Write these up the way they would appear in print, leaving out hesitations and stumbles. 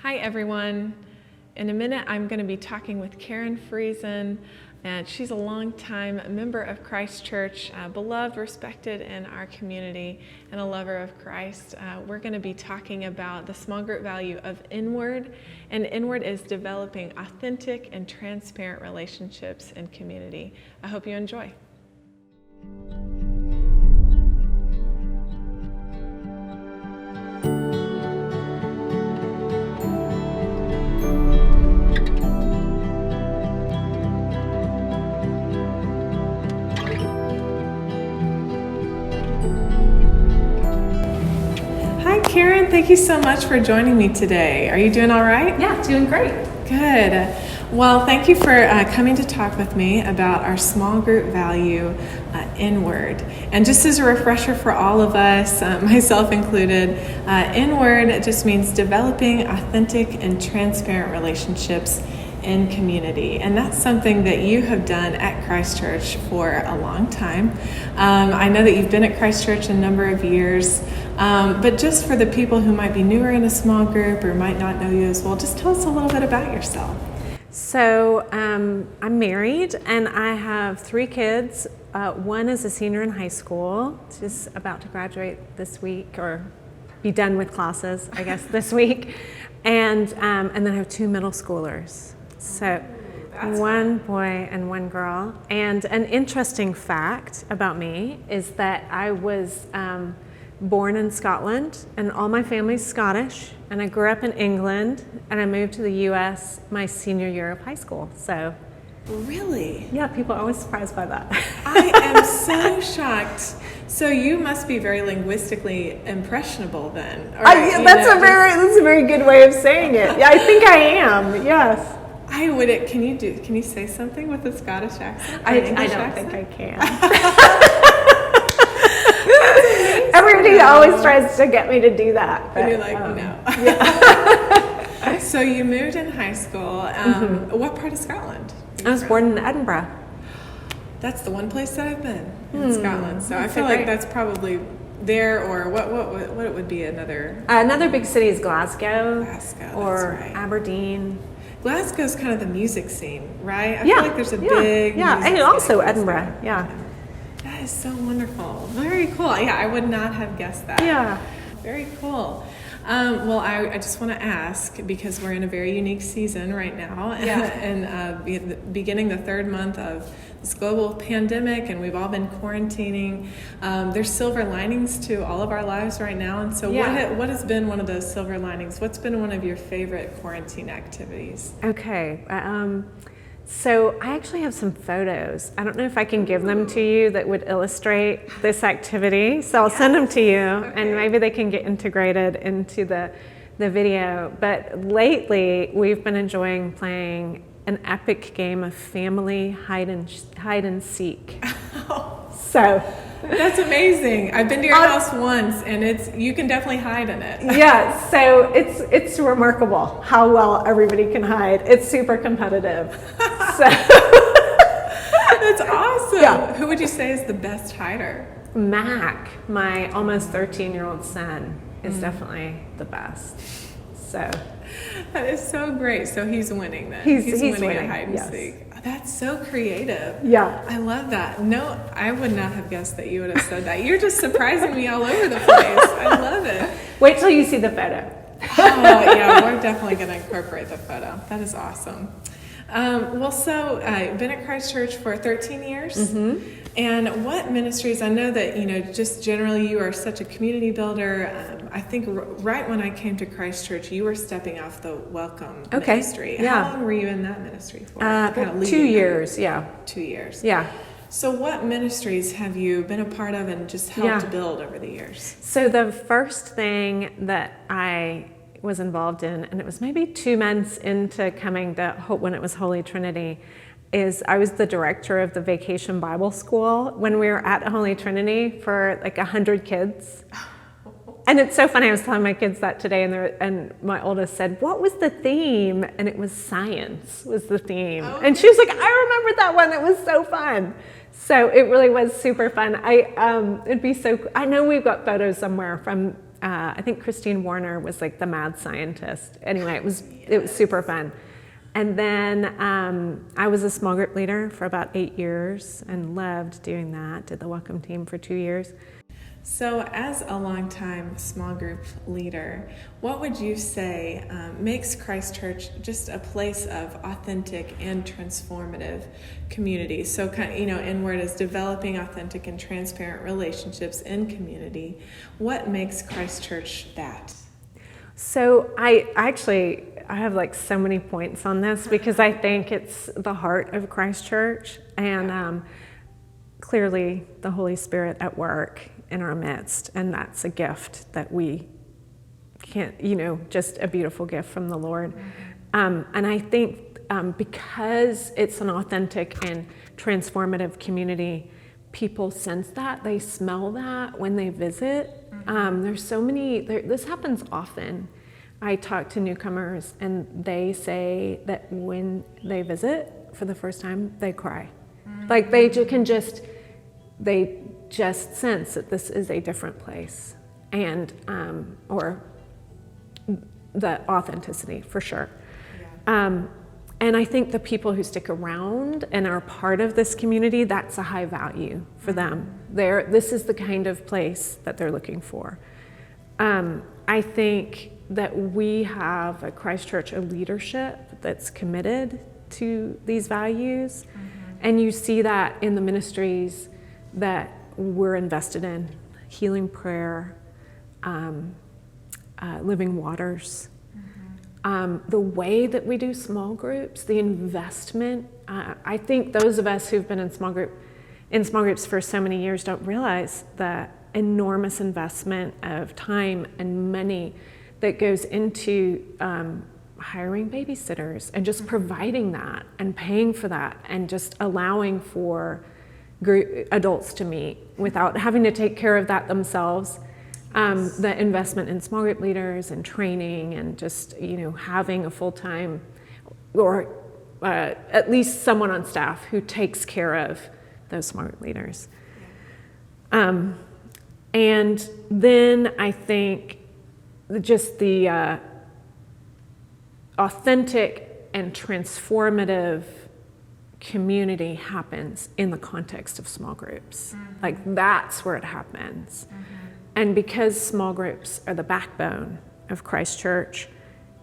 Hi everyone. In a minute I'm going to be talking with Karen Friesen, and she's a longtime member of Christ Church, beloved, respected in our community, and a lover of Christ. We're going to be talking about the small group value of inward, and inward is developing authentic and transparent relationships in community. I hope you enjoy. Karen, thank you so much for joining me today. Are you doing all right? Yeah, doing great. Good. Well, thank you for coming to talk with me about our small group value, inward. And just as a refresher for all of us, myself included, inward just means developing authentic and transparent relationships in community. And that's something that you have done at Christ Church for a long time. I know that you've been at Christ Church a number of years, but just for the people who might be newer in a small group or might not know you as well, just tell us a little bit about yourself. So I'm married and I have 3 kids. One is a senior in high school. She's about to graduate this week or be done with classes, I guess, this week. And then I have 2 middle schoolers. So one boy and 1 girl. And an interesting fact about me is that I was born in Scotland, and all my family's Scottish, and I grew up in England, and I moved to the U.S. my senior year of high school. So, really? Yeah, people are always surprised by that. I am so shocked. So you must be very linguistically impressionable then. Or, that's a very good way of saying it. Yeah, I think I am. Yes. I would. Can you say something with a Scottish accent? I don't think I can. Everybody always tries to get me to do that. But you're like, no. Yeah. So you moved in high school. What part of Scotland? I was born in Edinburgh. That's the one place that I've been in Scotland. So I feel like that's probably there, or what it would be another. Another big city is Glasgow. Or that's right. Aberdeen. Glasgow's kind of the music scene, right? I feel like there's a big music and also Edinburgh. Yeah. That is so wonderful. Very cool. Yeah, I would not have guessed that. Yeah. Very cool. Well, I just want to ask, because we're in a very unique season right now, and beginning the 3rd month of this global pandemic, and we've all been quarantining. There's silver linings to all of our lives right now, and so what has been one of those silver linings? What's been one of your favorite quarantine activities? Okay. So I actually have some photos. I don't know if I can give them to you that would illustrate this activity. So I'll send them to you, and maybe they can get integrated into the video. But lately, we've been enjoying playing an epic game of family hide and seek. So that's amazing. I've been to your house once, and you can definitely hide in it. Yeah, so it's remarkable how well everybody can hide. It's super competitive. So that's awesome. Yeah. Who would you say is the best hider? Mac, my almost 13-year-old son, is definitely the best. So that is so great. So he's winning then. He's winning at hide and seek. That's so creative. Yeah. I love that. No, I would not have guessed that you would have said that. You're just surprising me all over the place. I love it. Wait till you see the photo. Yeah, we're definitely going to incorporate the photo. That is awesome. So I've been at Christ Church for 13 years. And what ministries, I know that, just generally you are such a community builder. I think right when I came to Christ Church, you were stepping off the welcome ministry. Yeah. How long were you in that ministry for? 2 years, yeah. 2 years. Yeah. So what ministries have you been a part of and just helped build over the years? So the first thing that I was involved in, and it was maybe 2 months into coming to when it was Holy Trinity, is I was the director of the Vacation Bible School when we were at Holy Trinity for like 100 kids. And it's so funny, I was telling my kids that today, and my oldest said, "What was the theme?" And it was science was the theme. Oh. And she was like, "I remember that one, it was so fun." So it really was super fun. I know we've got photos somewhere from I think Christine Warner was like the mad scientist. Anyway, it was super fun. And then I was a small group leader for about 8 years and loved doing that. Did the welcome team for 2 years. So as a longtime small group leader, what would you say makes Christ Church just a place of authentic and transformative community? So, inward is developing authentic and transparent relationships in community. What makes Christ Church that? So I have like so many points on this because I think it's the heart of Christ Church, and clearly the Holy Spirit at work in our midst, and that's a gift that we can't, just a beautiful gift from the Lord. And I think because it's an authentic and transformative community, people sense that, they smell that when they visit. There's so many, this happens often. I talk to newcomers and they say that when they visit for the first time, they cry. Like they just sense that this is a different place, and or the authenticity for sure. And I think the people who stick around and are part of this community, that's a high value for them. This is the kind of place that they're looking for. I think that we have at Christ Church a leadership that's committed to these values, and you see that in the ministries that we're invested in: healing prayer, living waters. The way that we do small groups, the investment. I think those of us who've been in small groups for so many years don't realize the enormous investment of time and money that goes into hiring babysitters and just providing that and paying for that and just allowing for adults to meet without having to take care of that themselves. The investment in small group leaders and training and just, having a full-time or at least someone on staff who takes care of those small group leaders. And then I think just the authentic and transformative community happens in the context of small groups. Like that's where it happens. And because small groups are the backbone of Christ Church,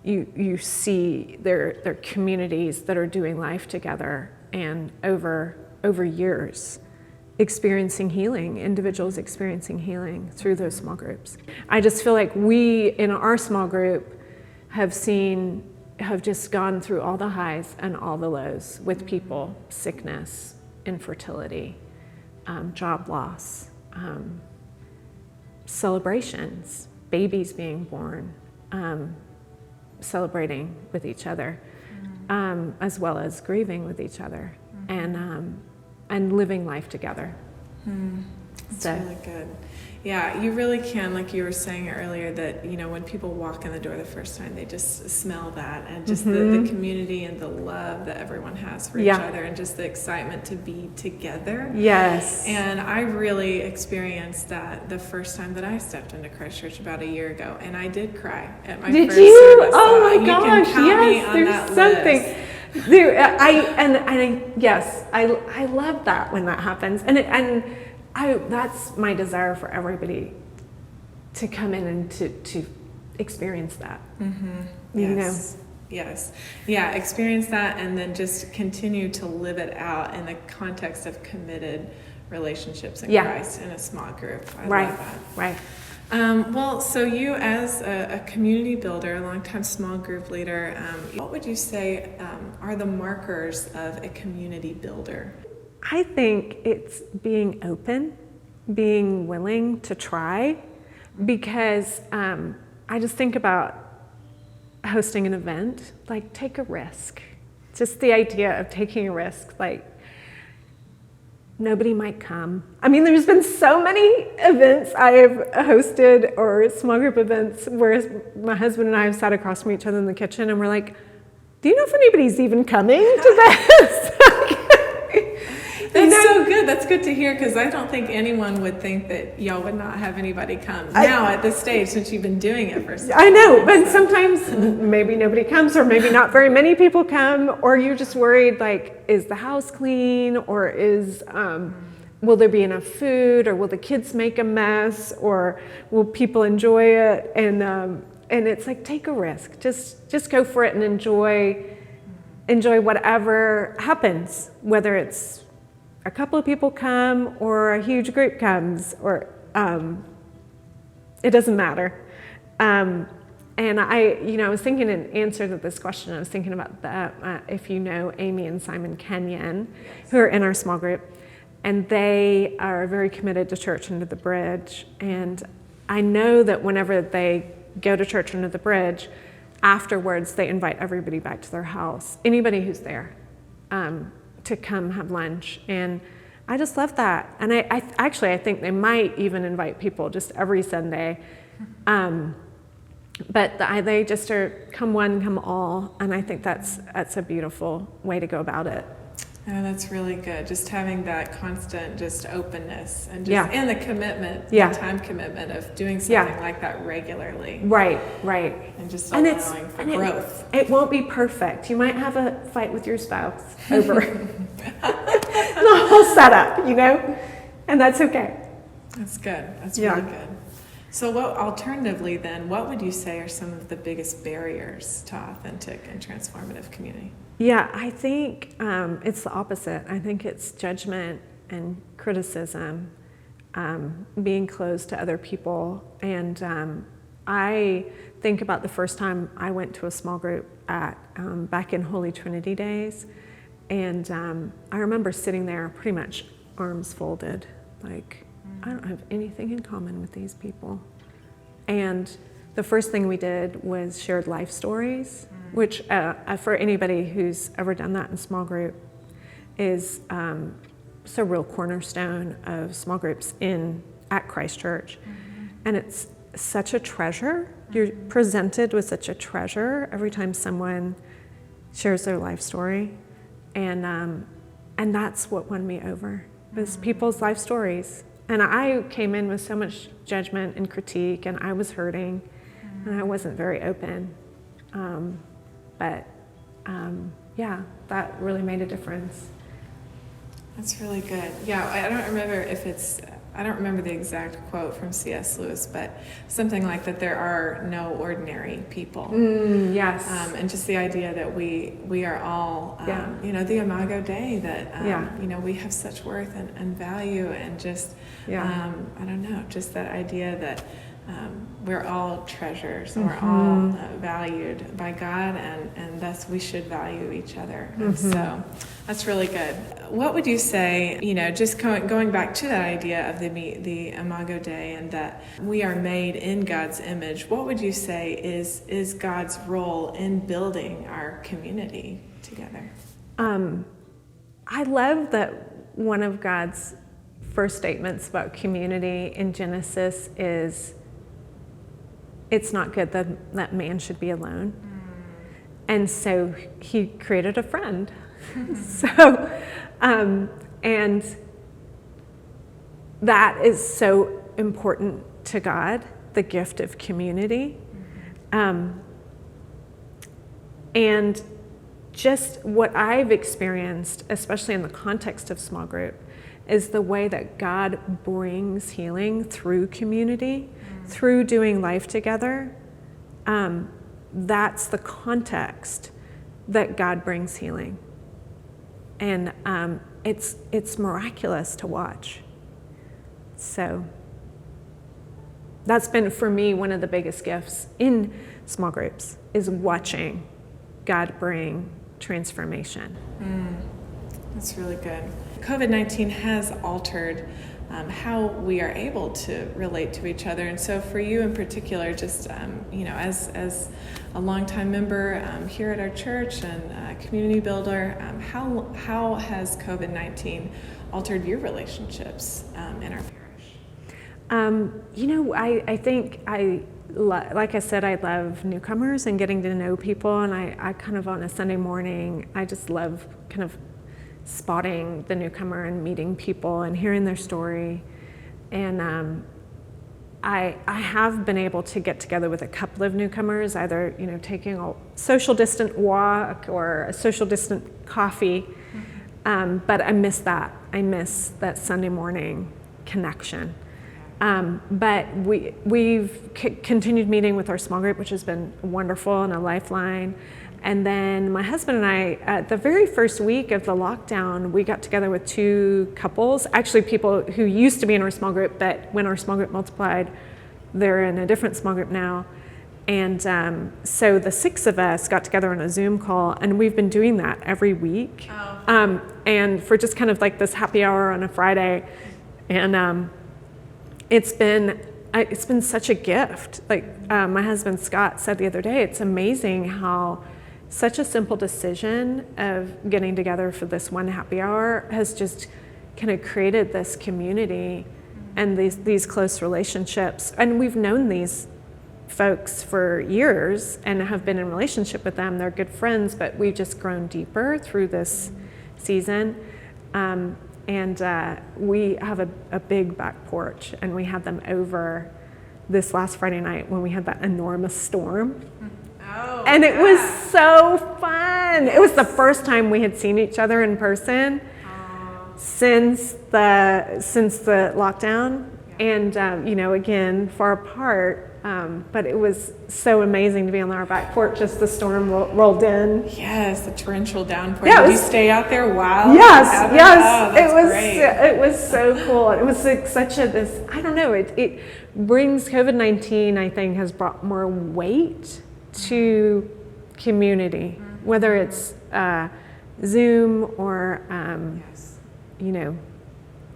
you see their communities that are doing life together and over years experiencing healing, individuals experiencing healing through those small groups. I just feel like we in our small group have just gone through all the highs and all the lows with people: sickness, infertility, job loss, celebrations, babies being born, celebrating with each other, as well as grieving with each other, and living life together. That's really good. Yeah, you really can, like you were saying earlier, that when people walk in the door the first time, they just smell that, and just the community and the love that everyone has for each other, and just the excitement to be together. Yes. And I really experienced that the first time that I stepped into Christ Church about a year ago, and I did cry at my first you? service. Oh my you gosh! Can count me Yes, on there's that something. list. I love that when that happens, that's my desire for everybody to come in and to experience that. Yes. Yeah, experience that, and then just continue to live it out in the context of committed relationships in Christ in a small group. I love that. Right. Well, so you as a community builder, a longtime small group leader, what would you say are the markers of a community builder? I think it's being open, being willing to try, because I just think about hosting an event, like take a risk. Just the idea of taking a risk, like nobody might come. I mean, there's been so many events I have hosted or small group events where my husband and I have sat across from each other in the kitchen and we're like, do you know if anybody's even coming to this? That's so good. That's good to hear, because I don't think anyone would think that y'all would not have anybody come now at this stage, since you've been doing it for so long. I know, but sometimes maybe nobody comes, or maybe not very many people come, or you're just worried, like, is the house clean, or will there be enough food, or will the kids make a mess, or will people enjoy it? And it's like, take a risk. Just go for it and enjoy whatever happens, whether it's a couple of people come or a huge group comes, or it doesn't matter. And I was thinking in answer to this question, I was thinking about that, if you know Amy and Simon Kenyon, who are in our small group, and they are very committed to Church Under the Bridge. And I know that whenever they go to Church Under the Bridge, afterwards they invite everybody back to their house, anybody who's there, to come have lunch. And I just love that. And I think they might even invite people just every Sunday. But they just are come one, come all. And I think that's a beautiful way to go about it. Oh, that's really good. Just having that constant just openness and and the commitment, the time commitment of doing something like that regularly. Right. And just allowing for growth. It won't be perfect. You might have a fight with your spouse over the whole setup, and that's okay. That's good. That's really good. So alternatively then, what would you say are some of the biggest barriers to authentic and transformative community? Yeah, I think it's the opposite. I think it's judgment and criticism, being closed to other people. And I think about the first time I went to a small group back in Holy Trinity days. And I remember sitting there pretty much arms folded, like, I don't have anything in common with these people. And the first thing we did was shared life stories, which for anybody who's ever done that in small group is it's a real cornerstone of small groups at Christ Church. And it's such a treasure. You're presented with such a treasure every time someone shares their life story. And that's what won me over, was people's life stories. And I came in with so much judgment and critique, and I was hurting, and I wasn't very open. But that really made a difference. That's really good. Yeah, I don't remember the exact quote from C.S. Lewis, but something like that there are no ordinary people. Yes. And just the idea that we are all, the Imago Dei, that, we have such worth and value, and just, I don't know, just that idea that we're all treasures, and we're all valued by God, and thus we should value each other. And so that's really good. What would you say, just going back to that idea of the Imago Dei, and that we are made in God's image, what would you say is God's role in building our community together? I love that one of God's first statements about community in Genesis is, it's not good that man should be alone. And so he created a friend. And that is so important to God, the gift of community. And just what I've experienced, especially in the context of small group, is the way that God brings healing through community, through doing life together. That's the context that God brings healing. And it's miraculous to watch. So that's been, for me, one of the biggest gifts in small groups, is watching God bring transformation. That's really good. COVID-19 has altered how we are able to relate to each other. And so for you in particular, just, as a longtime member here at our church and a community builder, how has COVID-19 altered your relationships in our parish? I think like I said, I love newcomers and getting to know people. And I kind of, on a Sunday morning, I just love kind of spotting the newcomer and meeting people and hearing their story. And I have been able to get together with a couple of newcomers, either taking a social distant walk or a social distant coffee. But I miss that. I miss that Sunday morning connection. But we've continued meeting with our small group, which has been wonderful and a lifeline. And then my husband and I, at the very first week of the lockdown, we got together with two couples, actually people who used to be in our small group, but when our small group multiplied, they're in a different small group now. And so the six of us got together on a Zoom call, and we've been doing that every week. And for just kind of like this happy hour on a Friday. And it's been such a gift. Like my husband Scott said the other day, it's amazing how such a simple decision of getting together for this one happy hour has just kind of created this community and these close relationships. And we've known these folks for years and have been in relationship with them. They're good friends, but we've just grown deeper through this season. And we have a big back porch, and we had them over this last Friday night when we had that enormous storm. Oh, and it was so fun. It was the first time we had seen each other in person since the lockdown. And again, far apart. But it was so amazing to be on our back porch as the storm rolled in. Yes, the torrential downpour. Yeah, Did you stay out there while? Yes. Oh, that's great. It was so cool. It was like such this. I don't know. It brings COVID-19. I think has brought more weight to community, whether it's Zoom or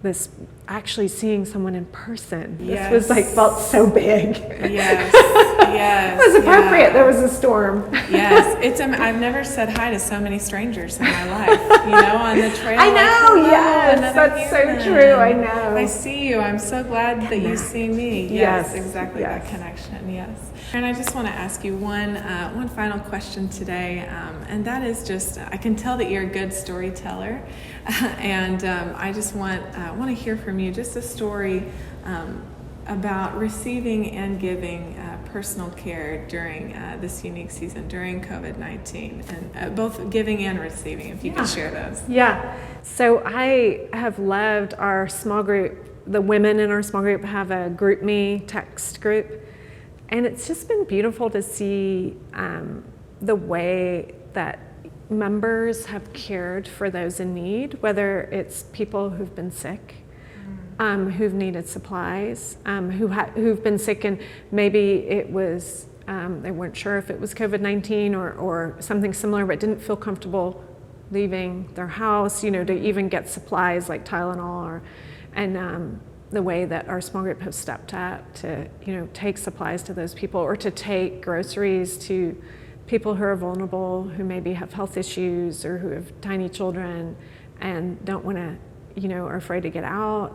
this actually seeing someone in person. Yes. This was felt so big. Yes, yes. It was appropriate. Yeah. There was a storm. Yes, I've never said hi to so many strangers in my life. On the trail. I know. Like, yes, that's so true. I know. I see you. I'm so glad that you see me. Yes, exactly. Yes. That connection. Yes. And I just want to ask you one final question today, and that is just I can tell that you're a good storyteller, and I just want to hear from you just a story about receiving and giving personal care during this unique season, during COVID-19, and both giving and receiving, if you could share those. Yeah. So I have loved our small group. The women in our small group have a group me text group, and it's just been beautiful to see the way that members have cared for those in need, whether it's people who've been sick, who've needed supplies, who've been sick and maybe it was, they weren't sure if it was COVID-19 or something similar, but didn't feel comfortable leaving their house, to even get supplies like Tylenol and the way that our small group has stepped up to, take supplies to those people or to take groceries to people who are vulnerable, who maybe have health issues or who have tiny children and don't want to, are afraid to get out.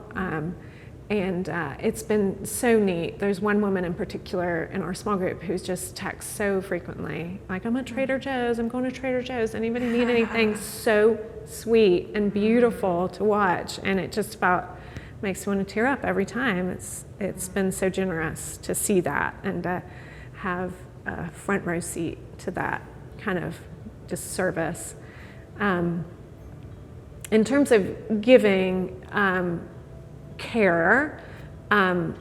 And it's been so neat. There's one woman in particular in our small group who's just texts so frequently, like, I'm at Trader Joe's, I'm going to Trader Joe's, anybody need anything? So sweet and beautiful to watch, and it just about makes me want to tear up every time. It's been so generous to see that and to have a front row seat to that kind of just service. In terms of giving care, and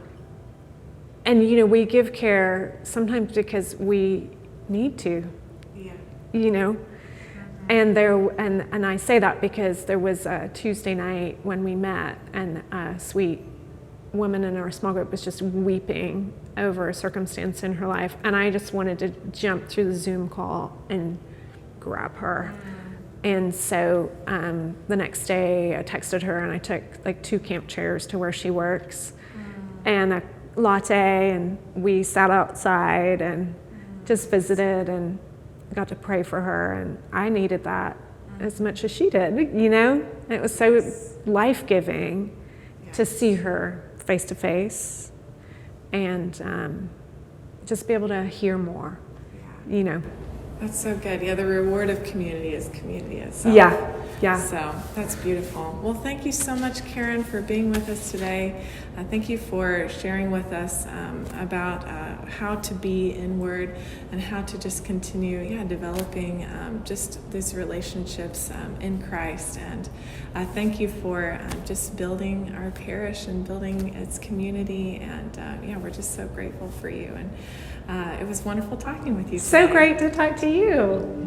we give care sometimes because we need to, and I say that because there was a Tuesday night when we met, and a sweet woman in our small group was just weeping over a circumstance in her life, and I just wanted to jump through the Zoom call and grab her. And so the next day I texted her and I took like 2 camp chairs to where she works and a latte, and we sat outside and just visited and got to pray for her, and I needed that as much as she did, It was so life-giving to see her face to face and just be able to hear more, That's so good. Yeah, the reward of community is community itself. Yeah. So that's beautiful. Well, thank you so much, Karen, for being with us today. Thank you for sharing with us about how to be inward and how to just continue, developing just these relationships in Christ. And thank you for just building our parish and building its community. And we're just so grateful for you. And it was wonderful talking with you today. So great to talk to you.